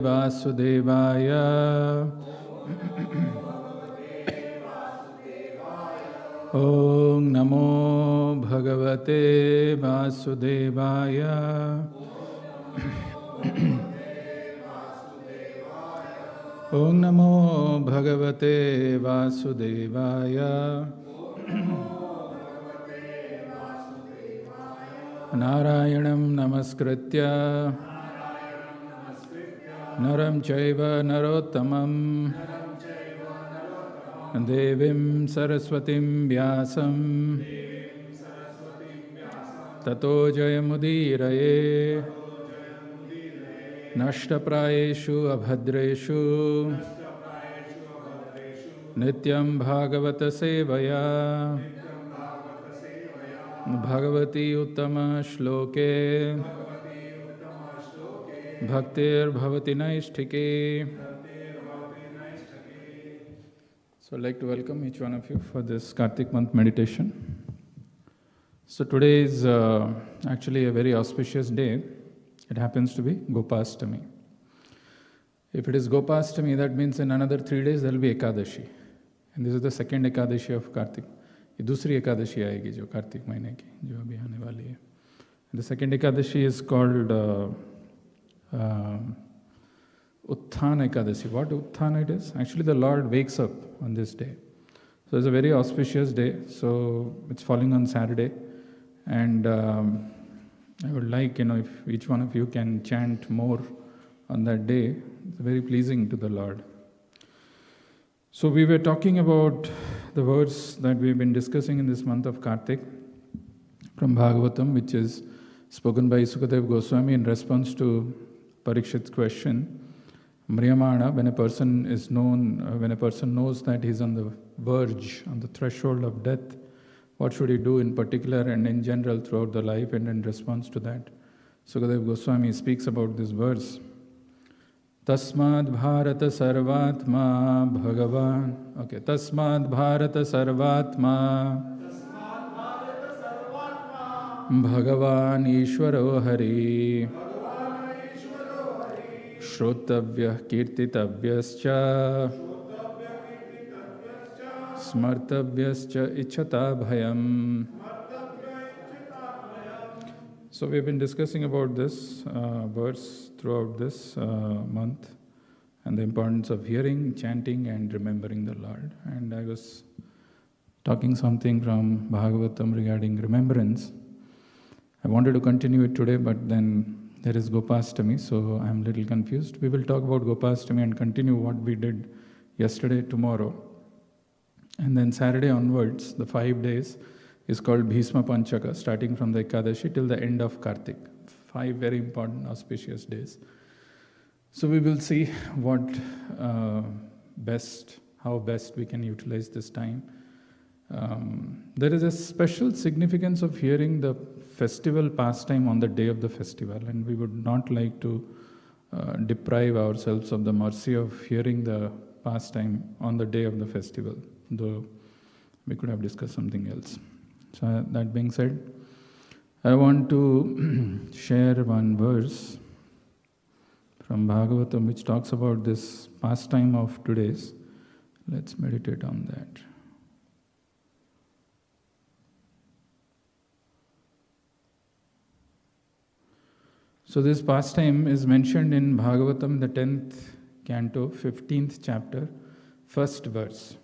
Vasudevaya. Om Namo Bhagavate Vasudevaya. Om Namo Bhagavate Vasudevaya. Narayanam Namaskritya Naram Chaiva Narottamam Devim Saraswatim Vyasam Tato Jayamudiraye Nashtaprayeshu Abhadreshu Nityam Bhagavata Sevaya Bhagavati Uttama Shloke Bhaktir Bhavati Naishtike. So I'd like to welcome each one of you for this Kartik month meditation. So today is actually a very auspicious day. It happens to be Gopashtami. If it is Gopashtami, that means in another 3 days there will be Ekadashi. And this is the second Ekadashi of Kartik. ये दूसरी एकादशी आएगी जो कार्तिक महीने की जो अभी आने वाली है. The second Ekadashi is called Utthana Ekadashi. What Utthana it is? Actually the Lord wakes up on this day. So it's a very auspicious day. So it's falling on Saturday. And I would like, if each one of you can chant more on that day, it's very pleasing to the Lord. So we were talking about the verse that we've been discussing in this month of Kartik from Bhagavatam, which is spoken by Sukadeva Goswami in response to Parikshit's question. Mriyamana, when a person knows that he's on the verge, on the threshold of death, what should he do in particular and in general throughout the life? And in response to that, Sukadeva Goswami speaks about this verse. Tasmad Bharata Sarvatma Bhagavan. Okay, Tasmad Bharata Sarvatma Bhagavan Ishwaro Hari Shrotavyah Kirtitavyascha Smartavyascha Ichata Bhayam. So we've been discussing about this verse throughout this month and the importance of hearing, chanting and remembering the Lord. And I was talking something from Bhagavatam regarding remembrance. I wanted to continue it today, but then there is Gopashtami, so I'm a little confused. We will talk about Gopashtami and continue what we did yesterday, tomorrow. And then Saturday onwards, the 5 days, is called Bhisma Panchaka, starting from the Ekadashi till the end of Kartik. 5 very important auspicious days. So we will see how best we can utilize this time. There is a special significance of hearing the festival pastime on the day of the festival, and we would not like to deprive ourselves of the mercy of hearing the pastime on the day of the festival, though we could have discussed something else. So that being said, I want to share one verse from Bhagavatam which talks about this pastime of today's. Let's meditate on that. So this pastime is mentioned in Bhagavatam, the 10th canto, 15th chapter, 1st verse.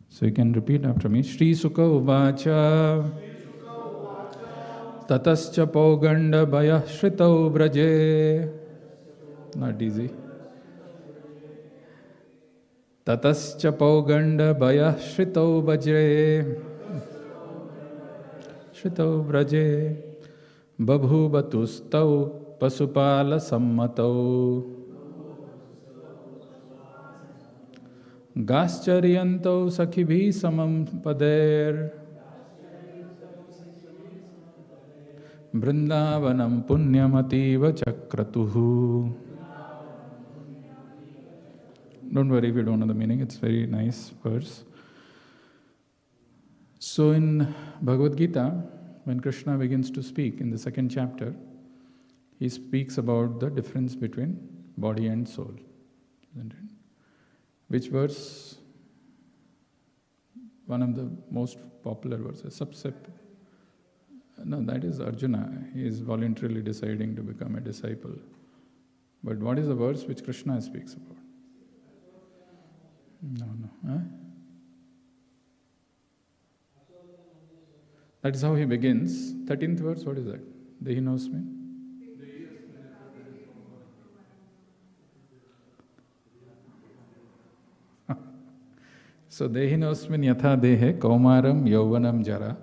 So you can repeat after me. Shri Sukha Uvacha Tatascha Pauganda Bhaya Shritau Vraje. Not easy. Tatascha Pauganda Bhaya Shritau Vajre. Shritau Vraje. Babhuvatustau Pasupala Sammatau. Gascharyanto Sakhibhi Samam Pader. Vrindavanam Punyamativa Chakratuhu. Don't worry if you don't know the meaning, it's very nice verse. So in Bhagavad Gita, when Krishna begins to speak in the second chapter, he speaks about the difference between body and soul. Isn't it? Which verse? One of the most popular verses. No, that is Arjuna. He is voluntarily deciding to become a disciple. But what is the verse which Krishna speaks about? No. Huh? That is how he begins. 13th verse, what is that? Dehi knows me. So Dehinosmin yatha dehe kaumaram yauvanam jara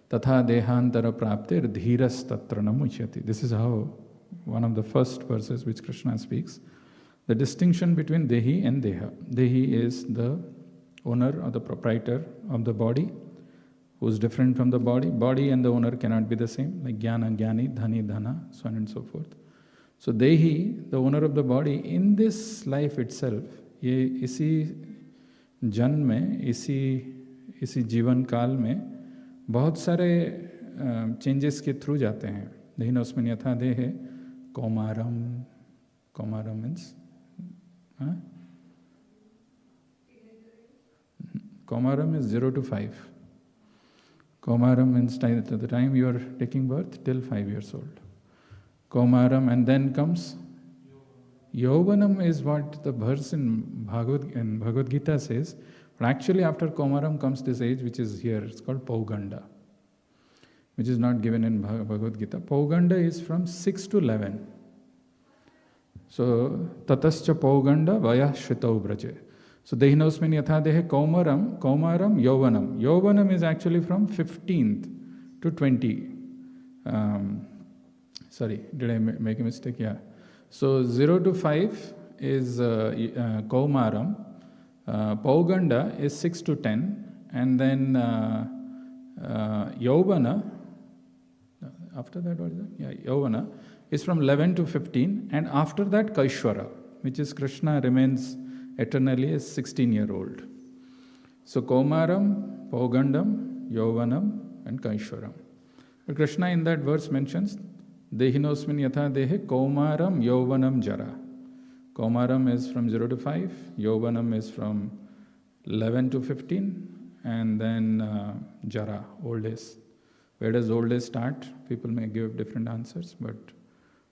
tatha dehantara praptir dhiras tatranam uchyati. This is how one of the first verses which Krishna speaks. The distinction between Dehi and Deha. Dehi is the owner or the proprietor of the body, who is different from the body. Body and the owner cannot be the same, like Jnana, Jnani, Dhani, Dhana, so on and so forth. So Dehi, the owner of the body, in this life itself, ये इसी जन्म में, इसी जीवन काल में बहुत सारे चेंजेस के थ्रू जाते हैं. देहिनोस्मिन यथा देहे कौमारम means कौमारम is 0 to 5. Kaumaram means the time you are taking birth till 5 years old. Kaumaram, and then comes Yauvanam is what the verse in Bhagavad Gita says. But actually after Kaumaram comes this age which is here. It's called Pauganda, which is not given in Bhagavad Gita. Pauganda is from 6 to 11. So Tatascha Pauganda Vaya Shritau Braje. So Dehinosmin yatha dehe Kaumaram Yauvanam. Yauvanam is actually from 15th to 20. Sorry, did I make a mistake? Yeah. So 0 to 5 is Kaumaram. Pauganda is 6 to 10. And then Yauvana, after that what is that? Yeah, Yauvana is from 11 to 15. And after that Kaishwara, which is Krishna remains eternally a 16-year-old. So Kaumaram, Paugandam, Yauvanam and Kaishwaram. But Krishna in that verse mentions Dehinosmin yatha dehe Kaumaram Yauvanam jara. Kaumaram is from 0 to 5, Yauvanam is from 11 to 15, and then jara, old age. Where does old age start? People may give different answers, but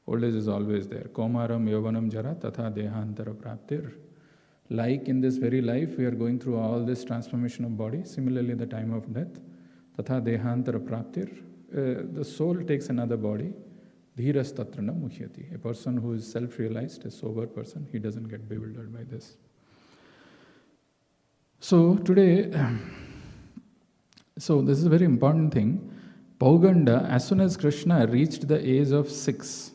old age is always there. Kaumaram Yauvanam jara tatha dehantara praptir. Like in this very life, we are going through all this transformation of body. Similarly, the time of death, tatha dehantara praptir, the soul takes another body. Dhiras tatrana muhyati. A person who is self-realized, a sober person, he doesn't get bewildered by this. So today, so this is a very important thing. Pauganda, as soon as Krishna reached the age of 6,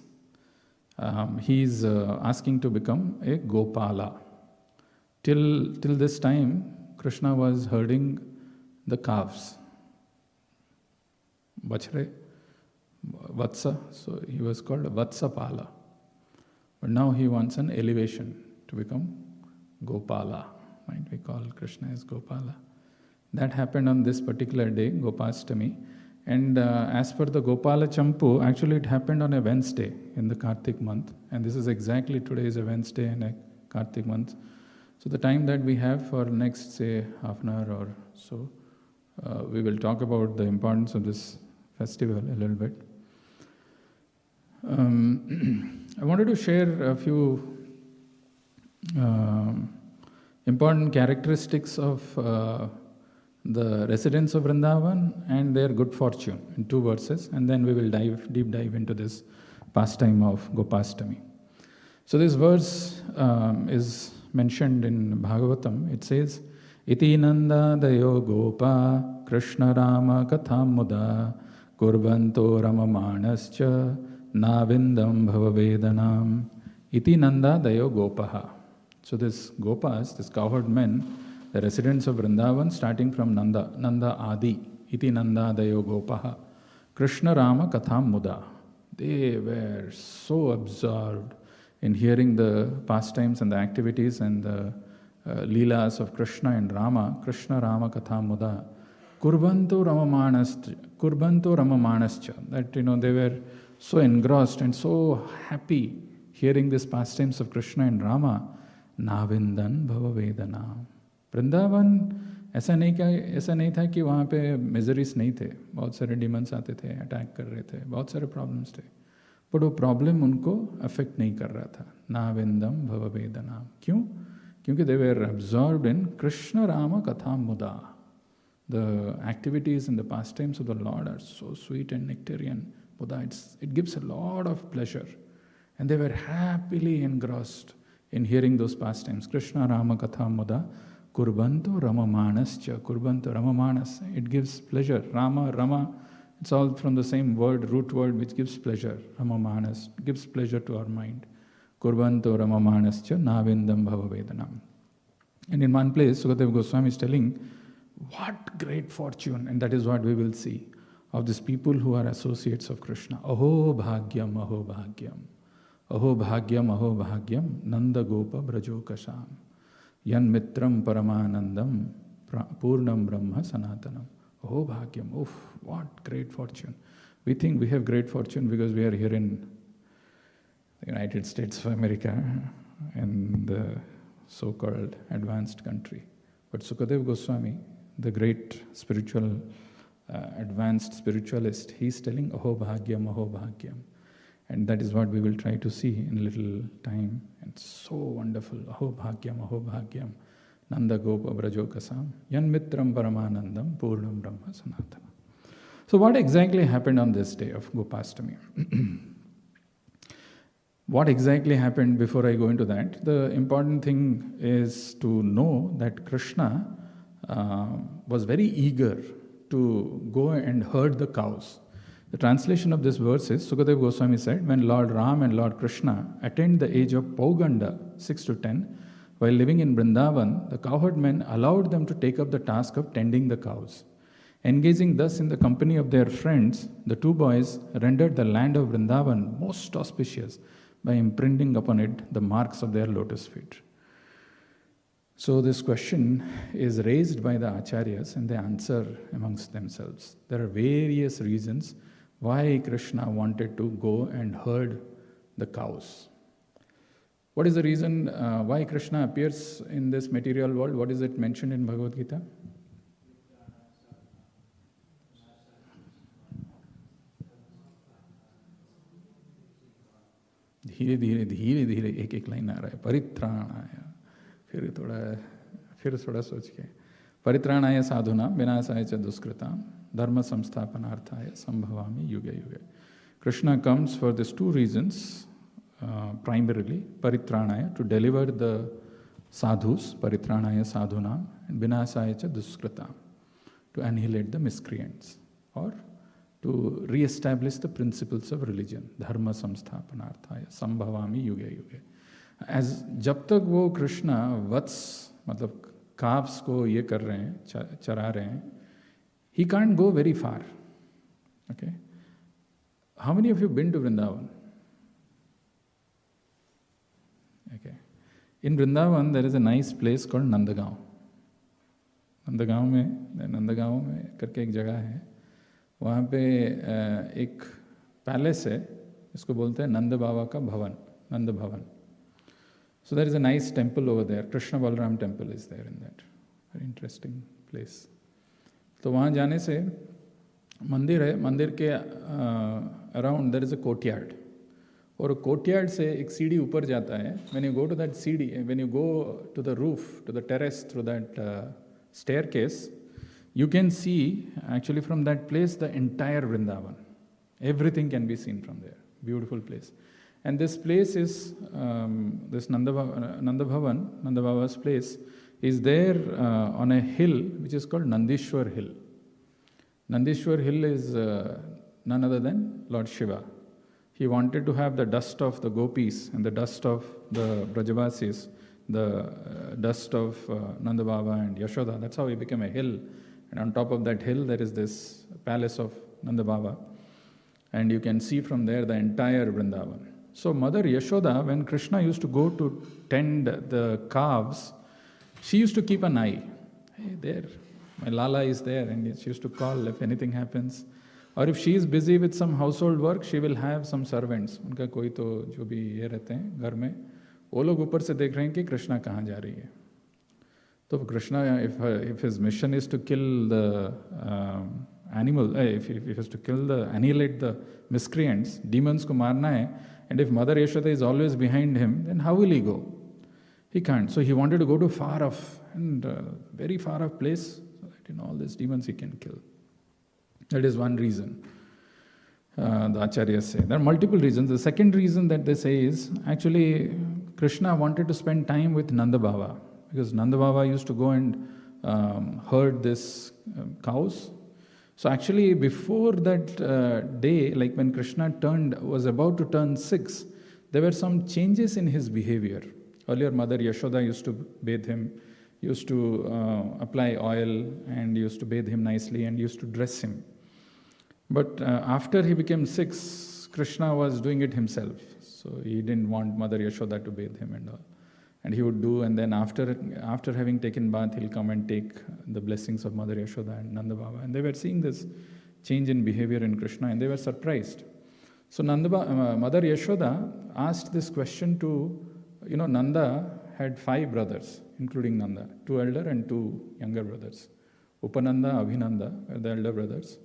he is asking to become a Gopala. Till this time, Krishna was herding the calves. Bachre, Vatsa, so he was called Vatsapala. But now he wants an elevation to become Gopala. Right? We call Krishna as Gopala. That happened on this particular day, Gopashtami. And as per the Gopala Champu, actually it happened on a Wednesday in the Kartik month. And this is exactly today is a Wednesday in a Kartik month. So the time that we have for next, say, half an hour or so, we will talk about the importance of this festival a little bit. I wanted to share a few important characteristics of the residents of Vrindavan and their good fortune in 2 verses, and then we will deep dive into this pastime of Gopashtami. So this verse is mentioned in Bhagavatam. It says, Iti nanda dayo gopa Krishna Rama katham muda kurvanto ramamanascha navindam bhavavedanam iti nanda dayo gopaha. So this gopas, this cowherd men, the residents of Vrindavan, starting from Nanda Adi, iti nanda dayo gopaha, Krishna Rama katham muda. They were so absorbed in hearing the pastimes and the activities and the leelas of Krishna and Rama, Krishna Rama katham muda. Kurbanto ramamanascha. That, they were so engrossed and so happy hearing these pastimes of Krishna and Rama, नाविंदन भव वेदना. वृंदावन ऐसा नहीं था कि वहाँ पे miseries नहीं थे. बहुत सारे डिमंस आते थे, अटैक कर रहे थे, बहुत सारे प्रॉब्लम्स थे, बट वो प्रॉब्लम उनको अफेक्ट नहीं कर रहा था. नाविंदम भव वेदना. क्यों? क्योंकि दे वर अब्सॉर्ब्ड इन कृष्ण राम कथा मुदा. The activities and the pastimes of the Lord are so sweet and nectarian. Buddha, it gives a lot of pleasure. And they were happily engrossed in hearing those pastimes. Krishna Rama Katha Muda Kurbanto Ramamanascha. Kurbanto Ramamanas. It gives pleasure. Rama, it's all from the same word, root word, which gives pleasure. Ramamanas gives pleasure to our mind. Kurbanto Ramamanascha Navindam Bhavavedanam. And in one place, Sukadeva Goswami is telling, what great fortune, and that is what we will see, of these people who are associates of Krishna. Aho bhagyam, aho bhagyam. Aho bhagyam, aho bhagyam, Nanda Gopa Brajo Kasham. Yan mitram paramanandam, purnam brahma sanatanam. Aho bhagyam, oof, what great fortune. We think we have great fortune because we are here in the United States of America and the so-called advanced country. But Sukadeva Goswami, the great spiritual, advanced spiritualist, he is telling aho bhagyam, aho bhagyam. And that is what we will try to see in a little time. It's so wonderful. Aho bhagyam, Nanda Gopa Brajo Kasam, Yan Mitram Paramanandam, Purnam Brahma Sanatana. So what exactly happened on this day of Gopashtami? What exactly happened before I go into that? The important thing is to know that Krishna was very eager to go and herd the cows. The translation of this verse is, Sukadeva Goswami said, when Lord Ram and Lord Krishna attained the age of Pauganda, 6 to 10, while living in Vrindavan, the cowherd men allowed them to take up the task of tending the cows. Engaging thus in the company of their friends, the two boys rendered the land of Vrindavan most auspicious by imprinting upon it the marks of their lotus feet. So this question is raised by the acharyas and they answer amongst themselves. There are various reasons why Krishna wanted to go and herd the cows. What is the reason why Krishna appears in this material world? What is it mentioned in Bhagavad Gita? धीरे धीरे एक एक line आ रहा है. परित्राणाय, फिर थोड़ा सोच के. परित्राणाय साधुना विनाशाय च दुष्कृताम dharma samsthapanarthaya sambhavami yuga yuga. Krishna comes for these two reasons, primarily paritranaya, to deliver the sadhus, paritranaya sadhunam, and vinasaya cha duskritam, to annihilate the miscreants, or to re-establish the principles of religion. Dharma samsthapanarthaya sambhavami yuga yuga. As जब तक वो कृष्णा वत्स मतलब calves को ये कर रहे हैं, चरा रहे हैं, he can't go very far. Okay? How many of you been to Vrindavan? Okay. In Vrindavan, there is a nice place called Nandagaon. Nandgaon में करके एक जगह है. वहाँ पे एक पैलेस है, इसको बोलते हैं नंद बाबा का भवन, नंद भवन. So there is a nice temple over there. Krishna Balram temple is there in that. Very interesting place. तो वहाँ जाने से मंदिर है, मंदिर के around there is a courtyard, और कोर्टयार्ड से एक सीढ़ी ऊपर जाता है. When you go to that सीढ़ी, when you go to the roof, to the terrace through that staircase, you can see actually from that place the entire Vrindavan. Everything can be seen from there. Beautiful place. And this place is, this Nanda Bhavan, Nanda Baba's place, is there on a hill which is called Nandishwar Hill. Nandishwar Hill is none other than Lord Shiva. He wanted to have the dust of the gopis and the dust of the Brajavasis, the dust of Nanda Baba and Yashoda. That's how he became a hill. And on top of that hill, there is this palace of Nanda Baba. And you can see from there the entire Vrindavan. So Mother Yashoda, when Krishna used to go to tend the calves, she used to keep an eye. Hey, there, my Lala is there. And she used to call if anything happens. और if she is busy with some household work, she will have some servants. उनका कोई तो जो भी ये रहते हैं घर में, वो लोग ऊपर से देख रहे हैं कि कृष्णा कहाँ जा रही है. तो Krishna, if his mission is to kill the animal, if he has to annihilate the miscreants, demons को मारना है, and if Mother Yashoda is always behind him, then how will he go? He can't. So he wanted to go to far off and very far off place, so that all these demons he can kill. That is one reason. The Acharyas say. There are multiple reasons. The second reason that they say is actually Krishna wanted to spend time with Nanda Baba, because Nanda Baba used to go and herd this cows. So actually before that day, like when Krishna was about to turn 6, there were some changes in his behavior. Earlier Mother Yashoda used to bathe him, used to apply oil and used to bathe him nicely and used to dress him. But after he became 6, Krishna was doing it himself. So he didn't want Mother Yashoda to bathe him and all. And he would do, and then after having taken bath, he'll come and take the blessings of Mother Yashoda and Nanda Baba. And they were seeing this change in behavior in Krishna, and they were surprised. So Mother Yashoda asked this question to, Nanda had 5 brothers, including Nanda, 2 elder and 2 younger brothers. Upananda, Abhinanda were the elder brothers.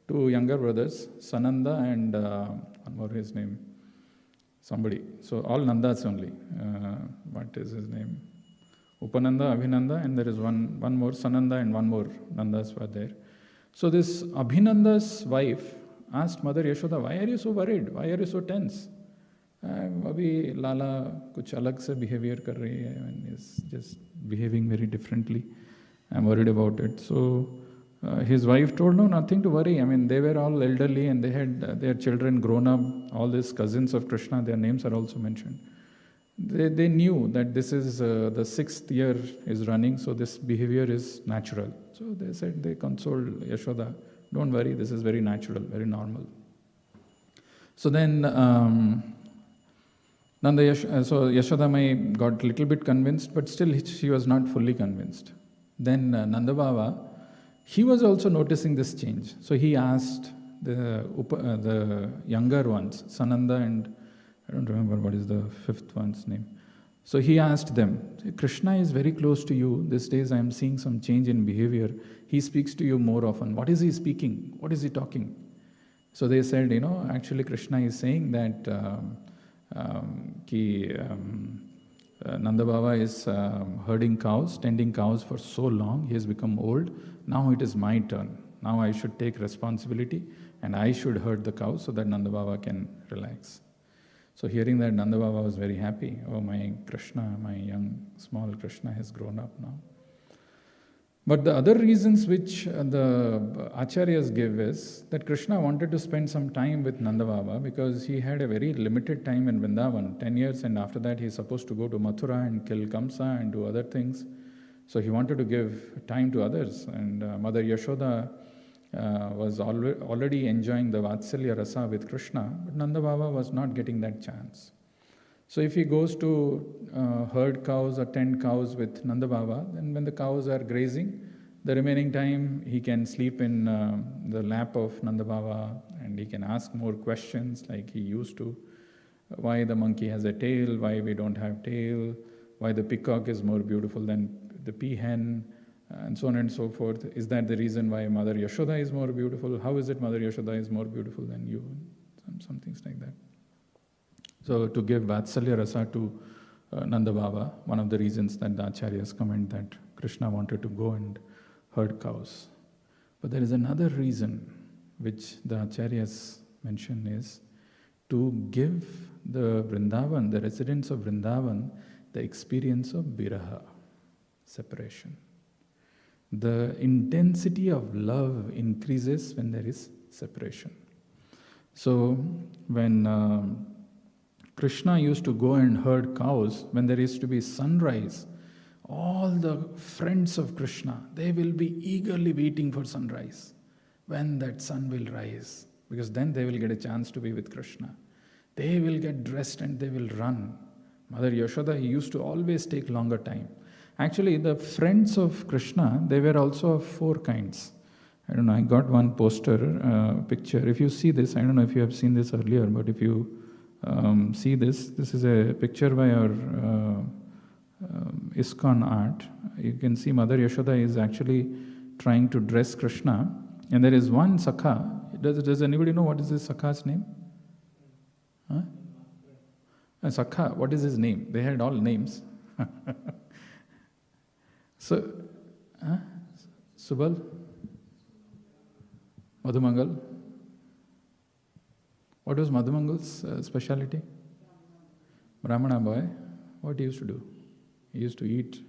2 younger brothers, Sananda and one more his name, somebody. So all Nandas only. What is his name? Upananda, Abhinanda, and there is one more Sananda and one more Nandas were there. So this Abhinanda's wife asked Mother Yashoda, why are you so worried? Why are you so tense? अभी लाला कुछ अलग से behavior कर रही है and is just behaving very differently. I'm worried about it. So his wife told, no, nothing to worry. I mean, they were all elderly and they had their children grown up, all these cousins of Krishna, their names are also mentioned. They knew that this is the 6th year is running, so this behavior is natural. So they said, they consoled Yashoda, don't worry, this is very natural, very normal. So then Yashoda Mai got a little bit convinced, but still she was not fully convinced. Then Nanda Baba, he was also noticing this change. So he asked the younger ones, Sananda and I don't remember what is the 5th one's name. So he asked them, Krishna is very close to you. These days I am seeing some change in behavior. He speaks to you more often. What is he speaking? What is he talking? So they said, actually Krishna is saying that Nanda Baba is herding cows, tending cows for so long. He has become old. Now it is my turn. Now I should take responsibility and I should herd the cows so that Nanda Baba can relax. So hearing that, Nanda Baba was very happy. Oh, my Krishna, my young, small Krishna has grown up now. But the other reasons which the Acharyas give is that Krishna wanted to spend some time with Nanda Baba because he had a very limited time in Vrindavan, 10 years, and after that he's supposed to go to Mathura and kill Kamsa and do other things. So he wanted to give time to others, and Mother Yashoda was already enjoying the Vatsalya Rasa with Krishna, but Nanda Baba was not getting that chance. So if he goes to herd cows or tend cows with Nanda Baba, then when the cows are grazing, the remaining time he can sleep in the lap of Nanda Baba and he can ask more questions like he used to. Why the monkey has a tail, why we don't have tail, why the peacock is more beautiful than the peahen, and so on and so forth. Is that the reason why Mother Yashoda is more beautiful? How is it Mother Yashoda is more beautiful than you? Some things like that. So to give Vatsalya Rasa to Nanda Baba, one of the reasons that the Acharyas comment that Krishna wanted to go and herd cows. But there is another reason which the Acharyas mention is to give the Vrindavan, the residents of Vrindavan, the experience of Viraha, separation. The intensity of love increases when there is separation. So when Krishna used to go and herd cows, when there used to be sunrise, all the friends of Krishna, they will be eagerly waiting for sunrise, when that sun will rise, because then they will get a chance to be with Krishna. They will get dressed and they will run. Mother Yashoda, he used to always take longer time. Actually, the friends of Krishna, they were also of 4 kinds. I don't know, I got one poster picture. If you see this, I don't know if you have seen this earlier, but if you see this is a picture by our ISKCON art. You can see Mother Yashoda is actually trying to dress Krishna, and there is one Sakha. Does anybody know what is this Sakha's name? Huh? Sakha, what is his name? They had all names. So, Subal? Madhumangal? What was Madhumangal's speciality? Brahmana boy. What he used to do? He used to eat.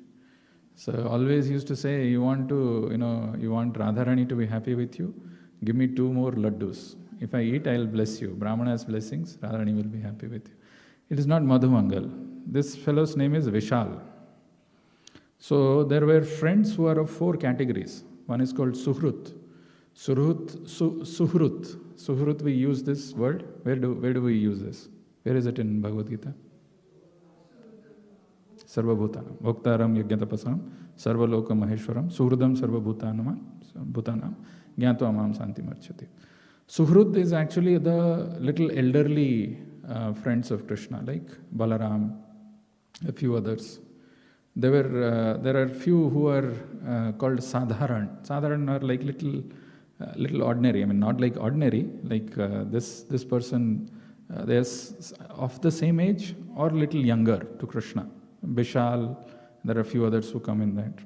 So always used to say, you want Radharani to be happy with you? Give me 2 more laddus. If I eat, I'll bless you. Brahmana's blessings, Radharani will be happy with you. It is not Madhumangal. This fellow's name is Vishal. So there were friends who are of 4 categories. One is called Suhrut. Suhrut, we use this word. Where do we use this? Where is it in Bhagavad Gita? Sarvabhutanam. Bhoktaram yajnatapasam. Sarvaloka maheshwaram. Suhridam sarvabhutanam. Jnatva mam santi marchati. Suhrut is actually the little elderly friends of Krishna, like Balaram, a few others. There are few who are called Sadharan. Sadharan are like little ordinary. I mean, not like ordinary, like this person, they're of the same age or little younger to Krishna. Bishal, there are a few others who come in that.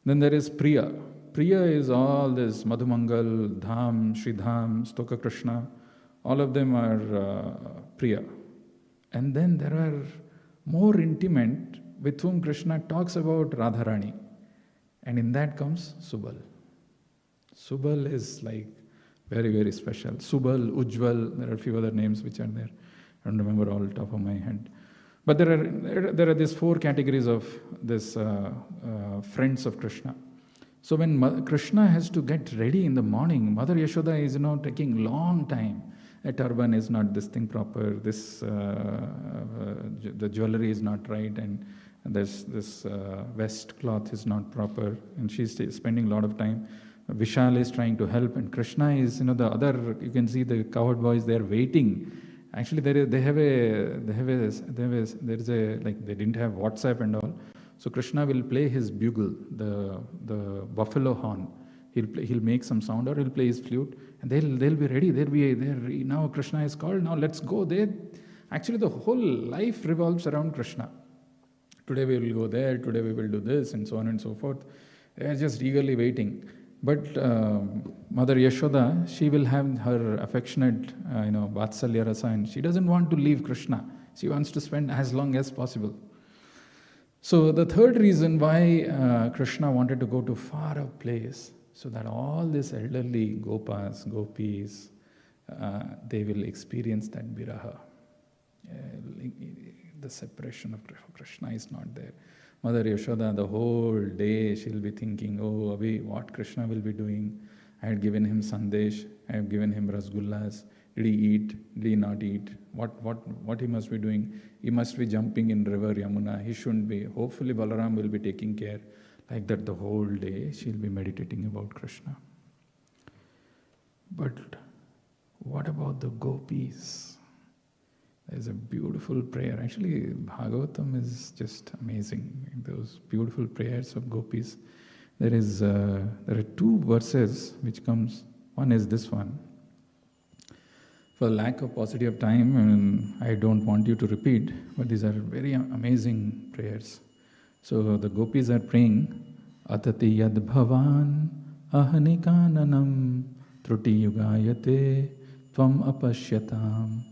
Then there is Priya. Priya is all this Madhumangal, Dham, Sridham, Stoka Krishna. All of them are Priya. And then there are more intimate with whom Krishna talks about Radharani. And in that comes Subal. Subal is like very, very special. Subal, Ujjwal, there are a few other names which are there. I don't remember all top of my head. But there are these 4 categories of this friends of Krishna. So when Krishna has to get ready in the morning, Mother Yashoda is taking long time. A turban is not this thing proper. The jewelry is not right, and this vest cloth is not proper, and she's spending a lot of time. Vishal is trying to help, and Krishna is the other. You can see the cowherd boys. They are waiting. Actually, they didn't have WhatsApp and all. So Krishna will play his bugle, the buffalo horn. He'll make some sound, or he'll play his flute, and they'll be ready. They'll be there. Now Krishna is called. Now let's go there. Actually, the whole life revolves around Krishna. Today we will go there. Today we will do this, and so on and so forth. They are just eagerly waiting. But Mother Yashoda, she will have her affectionate, Vatsalya rasa, and she doesn't want to leave Krishna. She wants to spend as long as possible. So the third reason why Krishna wanted to go to far off place, so that all these elderly gopas, gopis, they will experience that viraha. The separation of Krishna is not there. Mother Yashoda, the whole day she'll be thinking, oh, what Krishna will be doing. I had given him sandesh, I have given him rasgullas. Did he eat? Did he not eat? What he must be doing? He must be jumping in river Yamuna. He shouldn't be. Hopefully Balaram will be taking care. Like that the whole day she'll be meditating about Krishna. But what about the gopis? There's a beautiful prayer. Actually, Bhagavatam is just amazing. Those beautiful prayers of gopis. There are 2 verses which comes. One is this one. For lack of paucity of time, and I don't want you to repeat, but these are very amazing prayers. So the gopis are praying, Atati yad bhavan ahanikananam truti yugayate tvam apashyatam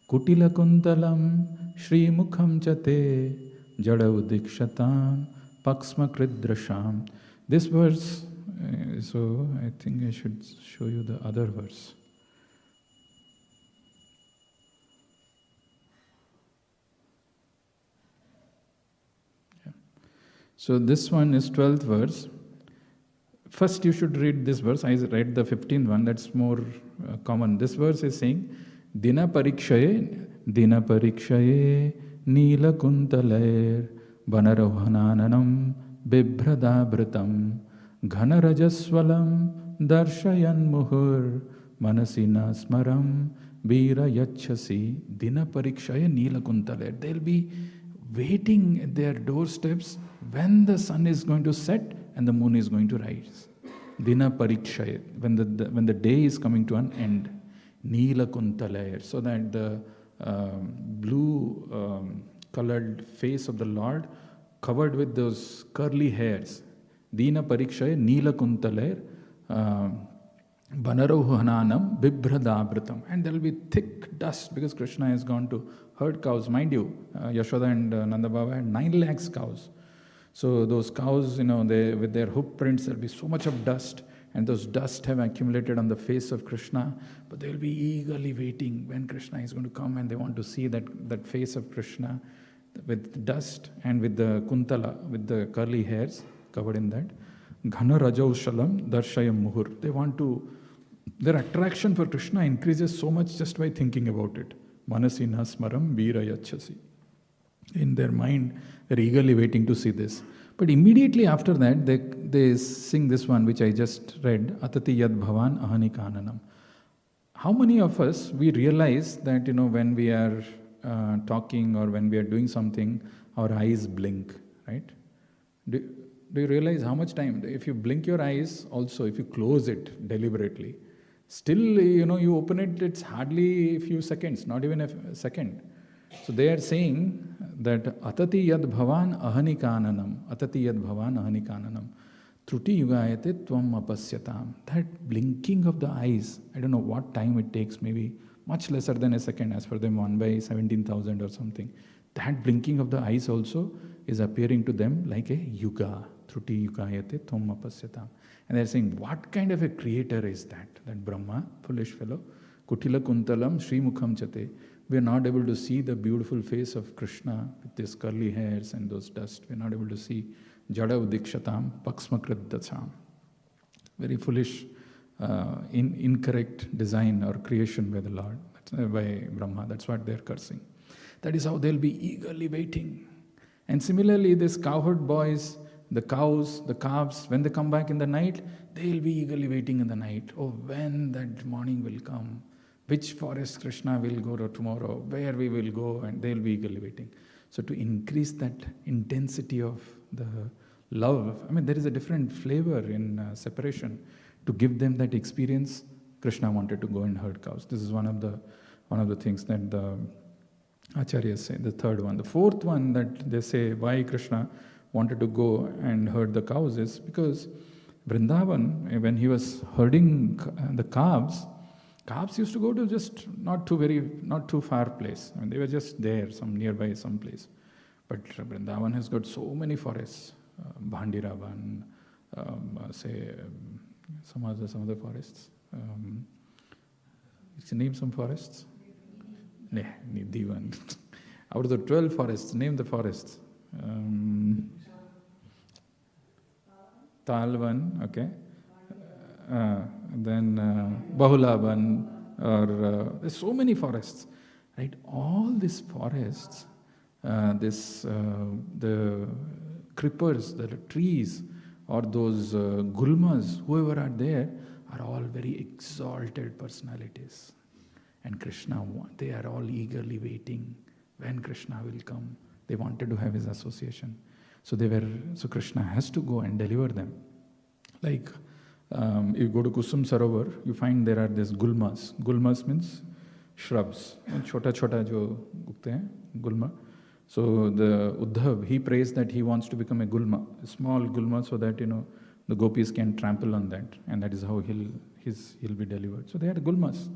kutila kuntalam shri mukham chate jada udikshatam paksma kridrasham. This verse, so I think I should show you the other verse. So this one is 12th verse. First you should read this verse. I read the 15th one, that's more common. This verse is saying, Dina parikshaye nila kuntalair vanarohananam bibhradabratam ghanarajaswalam darshayan muhur manasina smaram veera yachasi dina parikshaya neelakuntale. They'll be waiting at their doorsteps when the sun is going to set and the moon is going to rise. Dina parikshaya, when the day is coming to an end. Neelakuntale, so that the blue colored face of the Lord covered with those curly hairs. Dina parikshaya neelakuntale banarohananam bibhradabratam. And there will be thick dust because Krishna has gone to herd cows. Mind you, Yashoda and Nanda Baba had 9 lakhs cows. So those cows, they, with their hoof prints, there will be so much of dust. And those dust have accumulated on the face of Krishna. But they will be eagerly waiting when Krishna is going to come, and they want to see that face of Krishna with dust and with the kuntala, with the curly hairs covered in that. Ghana Rajausalam Darshayam Muhur. They want to, their attraction for Krishna increases so much just by thinking about it. Manasina Smaram Veera Yachasi. In their mind, they're eagerly waiting to see this. But immediately after that, they sing this one which I just read, Atati Yad Bhavan Ahani Kananam. How many of us, we realize that, when we are talking or when we are doing something, our eyes blink, right? Do you realize how much time? If you blink your eyes also, if you close it deliberately, still, you open it, it's hardly a few seconds, not even a second. So they are saying that Atati Yad Bhavan Ahani Kananam, Atati Yad Bhavan Ahani Kananam, Truti Yugayate Tvam Apasyatam. That blinking of the eyes, I don't know what time it takes, maybe much lesser than a second, as per them 1 by 17,000 or something. That blinking of the eyes also is appearing to them like a yuga. Truti Yugayate Tvam Apasyatam. And they're saying, what kind of a creator is that? That Brahma, foolish fellow, Kutila Kuntalam Sri Mukham Chate. We are not able to see the beautiful face of Krishna with his curly hairs and those dust. We are not able to see Jada Udikshatam Paksmakriddasam. Very foolish, incorrect design or creation by the Lord, by Brahma. That's what they are cursing. That is how they'll be eagerly waiting. And similarly, these cowherd boys, the cows, the calves, when they come back in the night, they'll be eagerly waiting in the night. Oh, when that morning will come. Which forest Krishna will go to tomorrow, where we will go, and they'll be eagerly waiting. So to increase that intensity of the love, there is a different flavor in separation. To give them that experience, Krishna wanted to go and herd cows. This is one of the things that the Acharyas say, the third one. The fourth one that they say why Krishna wanted to go and herd the cows is because Vrindavan, when he was herding the calves used to go to just not too far place. They were just there, some nearby, some place. But Vrindavan has got so many forests, Bhandiravan, some other forests. Name some forests. Divan. Out of the 12 forests, name the forests. Talvan, okay. Then Bahulavan, or there's so many forests, right? All these forests, the creepers, the trees, or those gulmas, whoever are there, are all very exalted personalities. And Krishna, they are all eagerly waiting when Krishna will come. They wanted to have his association. So Krishna has to go and deliver them. Like, you go to Kusum Sarovar, you find there are these gulmas. Gulmas means shrubs. Chota jo ugte hain, gulma. So the Uddhav, he prays that he wants to become a gulma, a small gulma, so that the gopis can trample on that, and that is how he'll be delivered. So they are gulmas.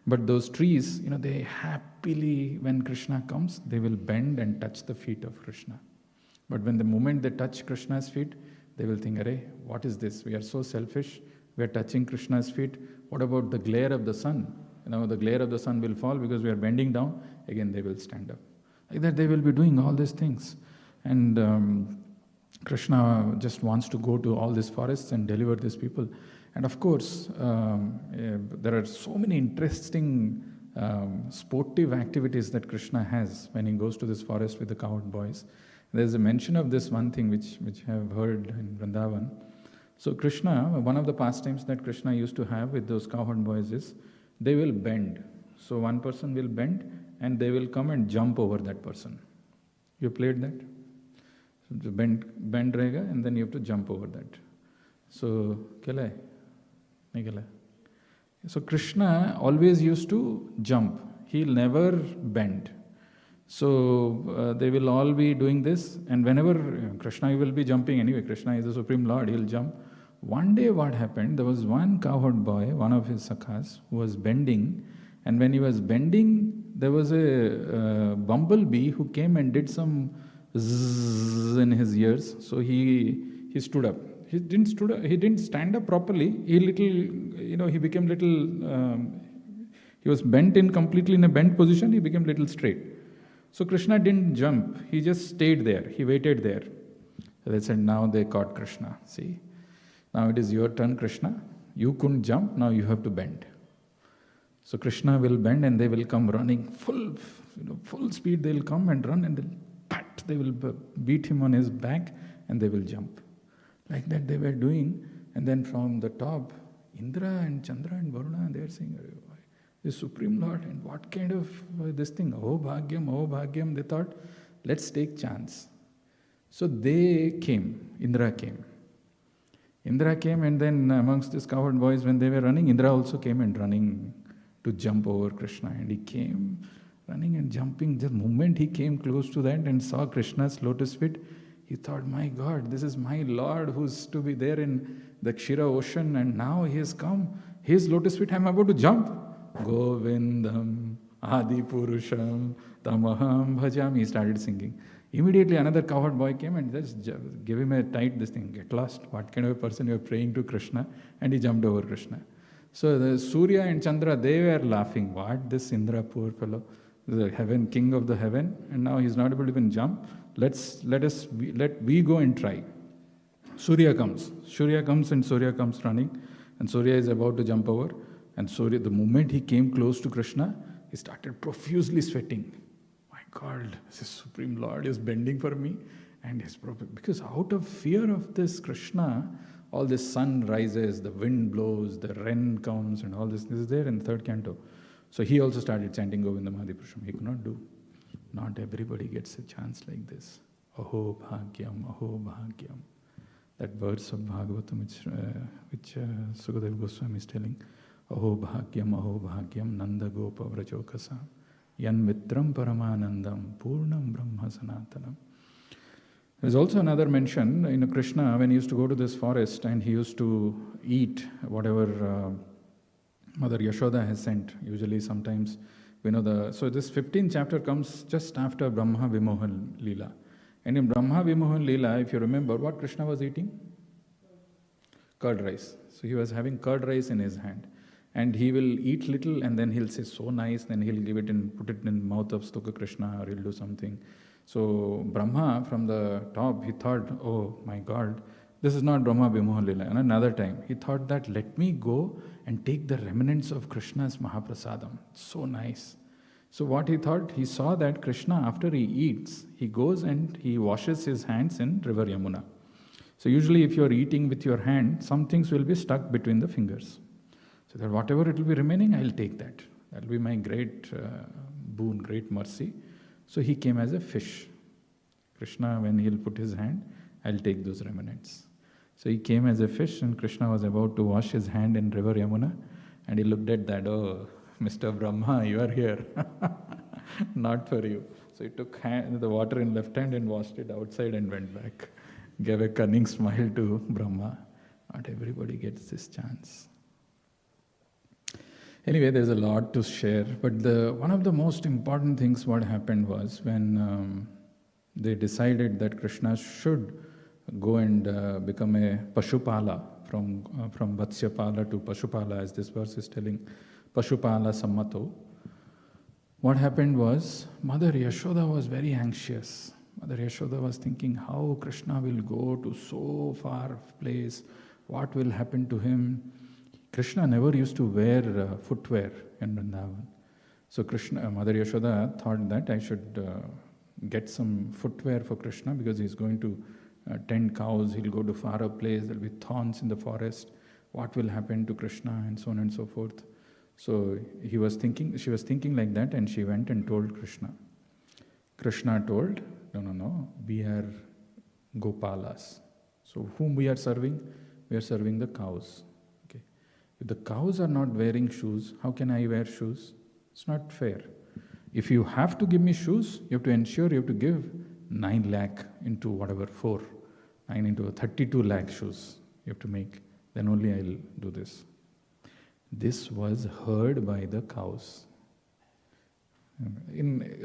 But those trees, they happily, when Krishna comes, they will bend and touch the feet of Krishna. But when the moment they touch Krishna's feet, they will think, "Arey, what is this? We are so selfish. We are touching Krishna's feet. What about the glare of the sun? The glare of the sun will fall because we are bending down." Again, they will stand up. Like that, they will be doing all these things. And Krishna just wants to go to all these forests and deliver these people. And of course, there are so many interesting sportive activities that Krishna has when he goes to this forest with the cowherd boys. There's a mention of this one thing which I have heard in Vrindavan. So Krishna, one of the pastimes that Krishna used to have with those cowherd boys is they will bend. So one person will bend and they will come and jump over that person. You played that? So bend रहेगा and then you have to jump over that. So खेला है? नहीं खेला? So Krishna always used to jump. He'll never bend. So they will all be doing this, and whenever Krishna will be jumping anyway, Krishna is the Supreme Lord, he'll jump. One day what happened, there was one cowherd boy, one of his sakhas, who was bending, and when he was bending, there was a bumblebee who came and did some zzz in his ears, so he stood up. He didn't stand up properly. He became little, he was bent in completely in a bent position, he became little straight. So Krishna didn't jump, he just stayed there, he waited there. So they said, now they caught Krishna. See, now it is your turn, Krishna. You couldn't jump, now you have to bend. So Krishna will bend and they will come running full speed. They will come and run and they will beat him on his back and they will jump. Like that they were doing, and then from the top, Indra and Chandra and Varuna, they are saying, the Supreme Lord, and what kind of this thing, oh Bhagyam, they thought, let's take chance. So they came, Indra came and then amongst these cowherd boys, when they were running, Indra also came and running to jump over Krishna, and he came running and jumping. The moment he came close to that and saw Krishna's lotus feet, he thought, my God, this is my Lord who's to be there in the Kshira ocean, and now he has come. His lotus feet, I'm about to jump. Govindam Adi Purusham Tamaham Bhajam. He started singing. Immediately another cowherd boy came and just gave him a tight this thing. Get lost. What kind of a person you are praying to Krishna? And he jumped over Krishna. So the Surya and Chandra, they were laughing. What? This Indra, poor fellow, the heaven, king of the heaven, and now he's not able to even jump. Let we go and try. Surya comes and Surya comes running, and Surya is about to jump over. And Surya, the moment he came close to Krishna, he started profusely sweating. My God, this Supreme Lord is bending for me, and because out of fear of this Krishna, all this sun rises, the wind blows, the rain comes, and all this. This is there in the third canto. So he also started chanting Govindam Adi Purusham. He could not do. Not everybody gets a chance like this. Aho Bhagyam, Aho Bhagyam. That verse of Bhagavatam which Sukadeva Goswami is telling. Aho Bhagyam, Nanda Gopa Vrajokasa. Yan Mitram Paramanandam, Purnam Brahma Sanatanam. There's also another mention, Krishna, when he used to go to this forest and he used to eat whatever Mother Yashoda has sent. Usually sometimes, so this 15th chapter comes just after Brahma Vimohan Leela. And in Brahma Vimohan Leela, if you remember, what Krishna was eating? Curd rice. So he was having curd rice in his hand. And he will eat little and then he'll say, so nice, then he'll give it and put it in the mouth of Stuka Krishna, or he'll do something. So Brahma from the top, he thought, oh my God, this is not Brahma Vimohan Leela. And another time, he thought that let me go and take the remnants of Krishna's Mahaprasadam. So nice. So what he thought, he saw that Krishna, after he eats, he goes and he washes his hands in river Yamuna. So usually if you are eating with your hand, some things will be stuck between the fingers. So that whatever it will be remaining, I'll take that. That will be my great boon, great mercy. So he came as a fish. Krishna, when he'll put his hand, I'll take those remnants. So he came as a fish, and Krishna was about to wash his hand in river Yamuna, and he looked at that, oh, Mr. Brahma, you are here. Not for you. So he took the water in left hand and washed it outside and went back. Gave a cunning smile to Brahma. Not everybody gets this chance. Anyway, there's a lot to share, but one of the most important things what happened was when they decided that Krishna should go and become a Pashupala, from Vatsyapala to Pashupala, as this verse is telling, Pashupala Sammato. What happened was, Mother Yashoda was very anxious. Mother Yashoda was thinking how Krishna will go to so far place, what will happen to him. Krishna never used to wear footwear in Vrindavan. So Mother Yashoda thought that I should get some footwear for Krishna because he's going to tend cows, he'll go to far up place, there'll be thorns in the forest. What will happen to Krishna, and so on and so forth. So she was thinking like that, and she went and told Krishna. Krishna told, no, we are Gopalas. So whom we are serving? We are serving the cows. Okay. If the cows are not wearing shoes, how can I wear shoes? It's not fair. If you have to give me shoes, you have to ensure you have to give 9 lakh into whatever, 9 into 32 lakh shoes you have to make. Then only I'll do this. This was heard by the cows.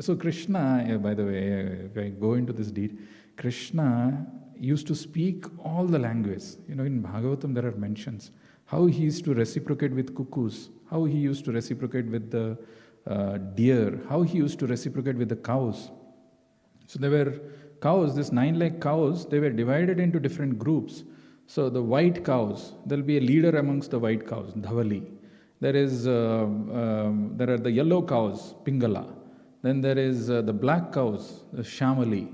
So Krishna, by the way, if I go into this deed, Krishna used to speak all the languages. In Bhagavatam there are mentions how he used to reciprocate with cuckoos, how he used to reciprocate with the deer, how he used to reciprocate with the cows. So there were cows, this 9 lakh cows, they were divided into different groups. So the white cows, there will be a leader amongst the white cows, Dhavali. There are the yellow cows, Pingala. Then there is the black cows, the Shamali.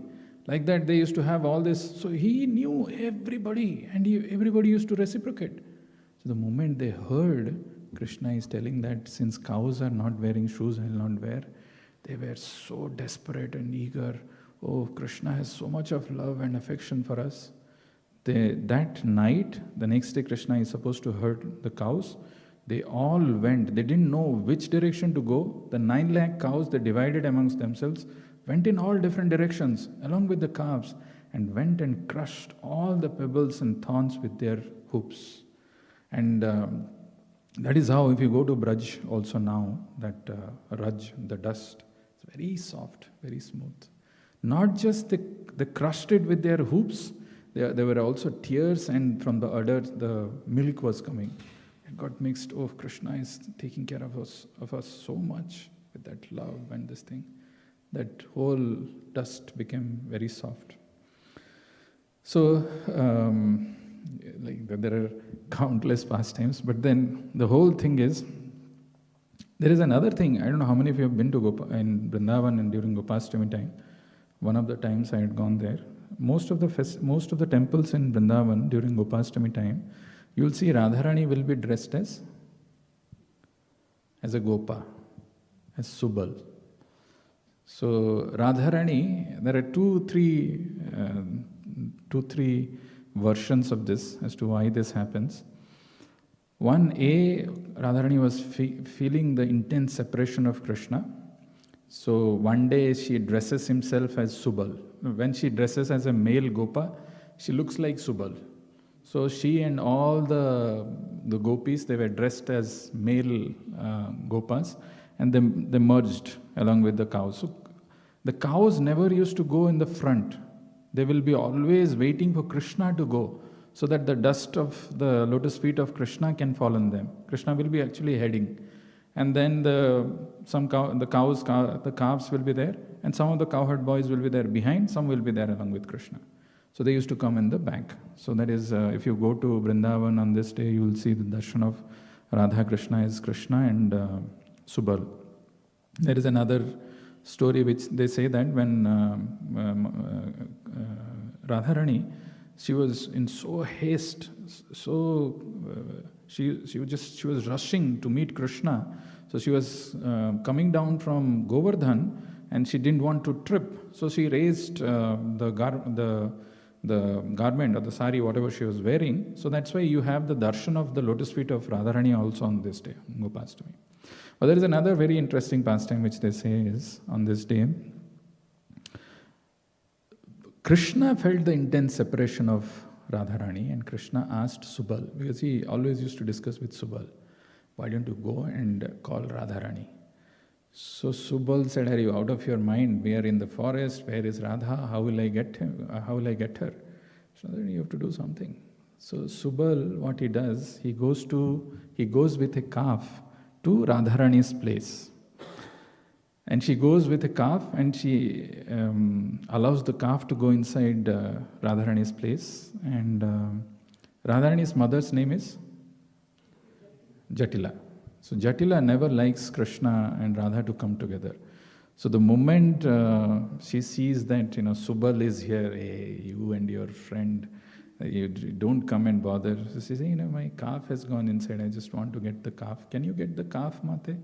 Like that, they used to have all this. So he knew everybody, and everybody used to reciprocate. So the moment they heard Krishna is telling that since cows are not wearing shoes, I will not wear, they were so desperate and eager. Oh, Krishna has so much of love and affection for us. That night, the next day, Krishna is supposed to herd the cows. They all went. They didn't know which direction to go. The 9 lakh cows, they divided amongst themselves, went in all different directions along with the calves, and went and crushed all the pebbles and thorns with their hooves. And that is how, if you go to Braj also now, that Raj, the dust, it's very soft, very smooth. Not just they crushed it with their hooves, there were also tears, and from the udders the milk was coming. It got mixed. Oh, Krishna is taking care of us so much with that love and this thing. That whole dust became very soft. So, there are countless pastimes, but then the whole thing is, there is another thing. I don't know how many of you have been to in Vrindavan and during Gopashtami time. One of the times I had gone there. Most of the temples in Vrindavan during Gopashtami time, you will see Radharani will be dressed as a Gopa, as Subal. So Radharani, there are two, three versions of this as to why this happens. One, Radharani was feeling the intense separation of Krishna. So one day she dresses himself as Subal. When she dresses as a male Gopa, she looks like Subal. So she and all the gopis, they were dressed as male Gopas, and they merged along with the cows. So the cows never used to go in the front. They will be always waiting for Krishna to go, so that the dust of the lotus feet of Krishna can fall on them. Krishna will be actually heading. And then the calves will be there, and some of the cowherd boys will be there behind, some will be there along with Krishna. So they used to come in the back. So that is, if you go to Vrindavan on this day, you will see the darshan of Radha Krishna as Krishna and Subal. There is another story which they say that when Radharani, she was in so haste, she was rushing to meet Krishna. So she was coming down from Govardhan, and she didn't want to trip. So she raised the garment or the sari, whatever she was wearing. So that's why you have the darshan of the lotus feet of Radharani also on this day, Gopashtami. But there is another very interesting pastime which they say is on this day. Krishna felt the intense separation of Radharani, and Krishna asked Subal, because he always used to discuss with Subal, why don't you go and call Radharani? So Subal said, are you out of your mind? We are in the forest. Where is Radha? How will I get him? How will I get her? So then you have to do something. So Subal, what he does, he goes with a calf to Radharani's place. And she goes with a calf, and she allows the calf to go inside Radharani's place. And Radharani's mother's name is Jatila. So Jatila never likes Krishna and Radha to come together. So the moment she sees that, Subal is here, hey, you and your friend, you don't come and bother. So she says, my calf has gone inside. I just want to get the calf. Can you get the calf, Mate?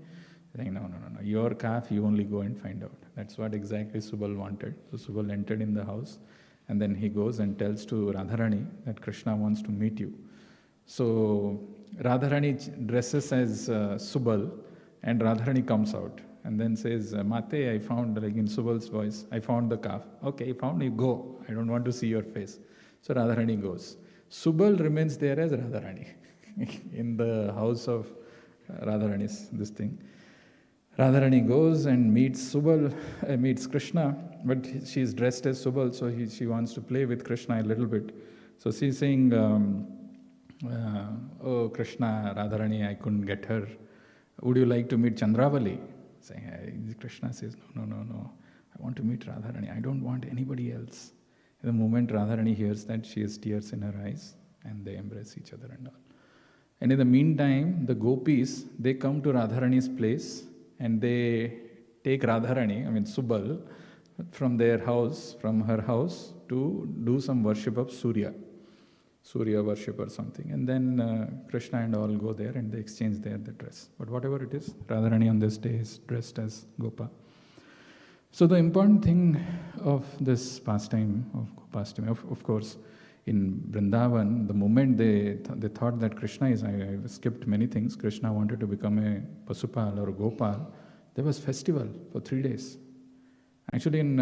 Saying, no. Your calf, you only go and find out. That's what exactly Subal wanted. So Subal entered in the house, and then he goes and tells to Radharani that Krishna wants to meet you. So Radharani dresses as Subal, and Radharani comes out and then says, Mate, I found, like in Subal's voice, I found the calf. Okay, you found it, go. I don't want to see your face. So Radharani goes. Subal remains there as Radharani in the house of Radharani's this thing. Radharani goes and meets Krishna, but she is dressed as Subal, so she wants to play with Krishna a little bit. So she's saying, oh Krishna, Radharani, I couldn't get her. Would you like to meet Chandravali? Krishna says, no. I want to meet Radharani. I don't want anybody else. The moment Radharani hears that, she has tears in her eyes, and they embrace each other and all. And in the meantime, the gopis, they come to Radharani's place, and they take Radharani, Subal, from her house, to do some worship of Surya worship or something. And then Krishna and all go there and they exchange the dress. But whatever it is, Radharani on this day is dressed as Gopa. So the important thing of this pastime of Gopashtami, of course, in Vrindavan, the moment they thought that Krishna is, I skipped many things, Krishna wanted to become a Pasupal or a Gopal, there was festival for 3 days. Actually in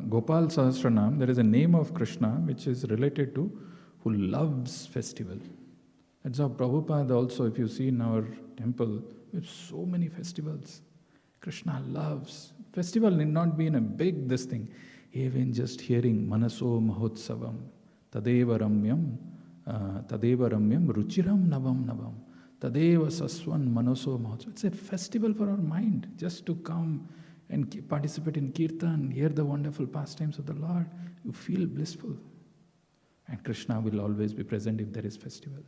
Gopal Sahasranam, there is a name of Krishna which is related to who loves festival. That's how Prabhupada also, if you see in our temple, we have so many festivals. Krishna loves. Festival need not be in a big this thing. Even just hearing Manaso Mahotsavam, Tadeva Ramyam Ruchiram Navam, Tadeva Saswan Manaso Mahotsavam. It's a festival for our mind, just to come and participate in Kirtan, hear the wonderful pastimes of the Lord. You feel blissful. And Krishna will always be present if there is festival.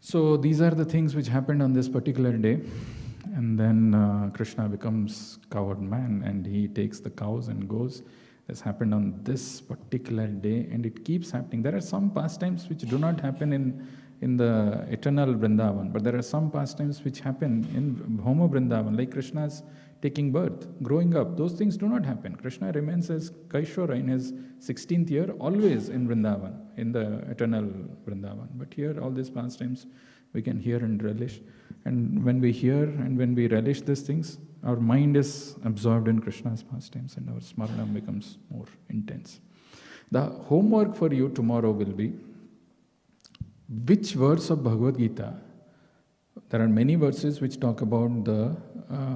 So these are the things which happened on this particular day. And then Krishna becomes cowherd man and he takes the cows and goes. This happened on this particular day and it keeps happening. There are some pastimes which do not happen in the eternal Vrindavan, but there are some pastimes which happen in Homo Vrindavan, like Krishna's taking birth, growing up. Those things do not happen. Krishna remains as Kaishora in his 16th year, always in Vrindavan, in the eternal Vrindavan. But here, all these pastimes we can hear and relish. And when we hear and when we relish these things, our mind is absorbed in Krishna's pastimes and our smarana becomes more intense. The homework for you tomorrow will be, which verse of Bhagavad Gita, there are many verses which talk about the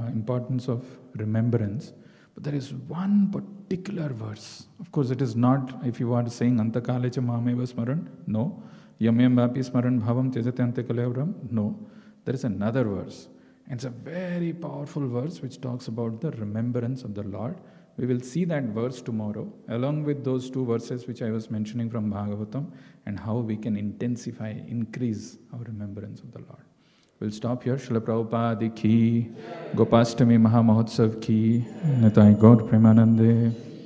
importance of remembrance, but there is one particular verse. Of course, it is not, if you are saying Antakalecha Mameva Smaran, no. Yamyam Vapi Smaran Bhavam Tejate Antakaleavram, no. There is another verse. And it's a very powerful verse which talks about the remembrance of the Lord. We will see that verse tomorrow, along with those 2 verses which I was mentioning from Bhagavatam, and how we can intensify, increase our remembrance of the Lord. We'll stop here. Srila Prabhupada ki, Gopashtami Maha Mahotsav ki, Nitai Gaur Premanande.